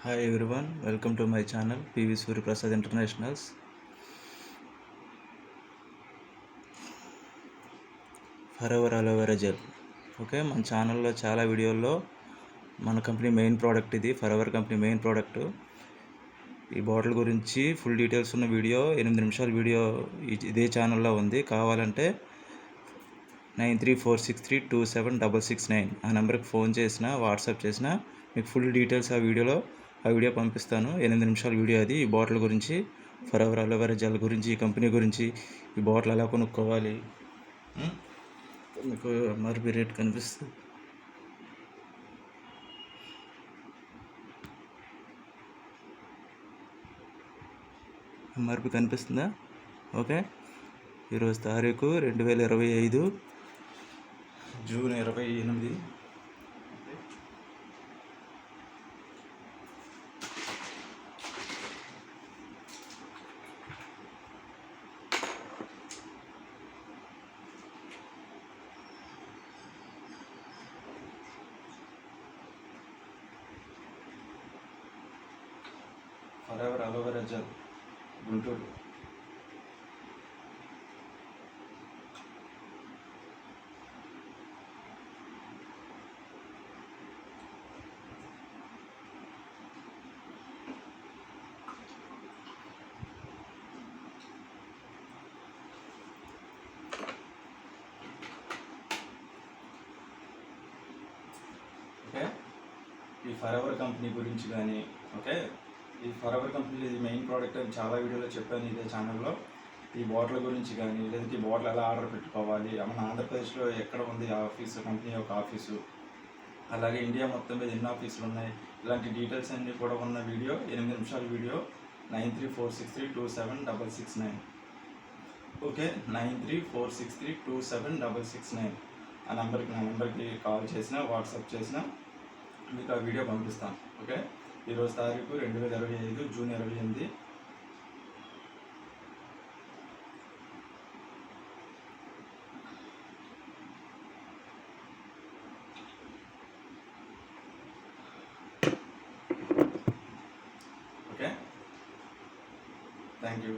Hi everyone, welcome to my channel PV Surya Prasad Internationals. Forever Aloe Vera Gel. Okay, మన ఛానల్లో చాలా వీడియోల్లో మన కంపెనీ మెయిన్ ప్రోడక్ట్ ఇది. Forever company main product. ఈ bottle గురించి ఫుల్ డీటెయిల్స్ ఉన్న వీడియో 8 నిమిషాల వీడియో ఇదే ఛానల్లో ఉంది. కావాలంటే 9346327669 ఆ నెంబర్కి ఫోన్ చేసినా వాట్సాప్ చేసినా మీకు ఫుల్ డీటెయిల్స్ ఆ వీడియో పంపిస్తాను. 8 నిమిషాల వీడియో అది. ఈ బాటిల్ గురించి, ఫరెవర్ అలోవెరా జెల్ గురించి, ఈ కంపెనీ గురించి, ఈ బాటిల్ ఎలా కొనుక్కోవాలి, మీకు ఎంఆర్పి రేట్ కనిపిస్తుంది. ఎంఆర్పి కనిపిస్తుందా? ఓకే, ఈరోజు తారీఖు 2025 June 28. Forever aloe vera gel Guntur. Okay, ఈ ఫరెవర్ కంపెనీ గురించి కానీ, ఓకే, ఈ ఫరెవర్ కంపెనీ ఇది మెయిన్ ప్రోడక్ట్ అని చాలా వీడియోలో చెప్పాను ఇదే ఛానల్లో. ఈ బాటిల్ గురించి కానీ, లేదంటే ఈ బాటిల్ ఎలా ఆర్డర్ పెట్టుకోవాలి, మన ఆంధ్రప్రదేశ్లో ఎక్కడ ఉంది ఆఫీసు, కంపెనీ యొక్క ఆఫీసు, అలాగే ఇండియా మొత్తం మీద ఎన్ని ఆఫీసులు ఉన్నాయి, ఇలాంటి డీటెయిల్స్ అన్నీ కూడా ఉన్న వీడియో 8 నిమిషాల వీడియో. 9346327669. ఓకే, 9346327669 ఆ నెంబర్కి, నా నెంబర్కి కాల్ చేసినా వాట్సాప్ చేసినా మీకు ఆ వీడియో పంపిస్తాను. ఓకే, ఈరోజు తారీఖు 2025 జూన్ 28. Okay, thank you.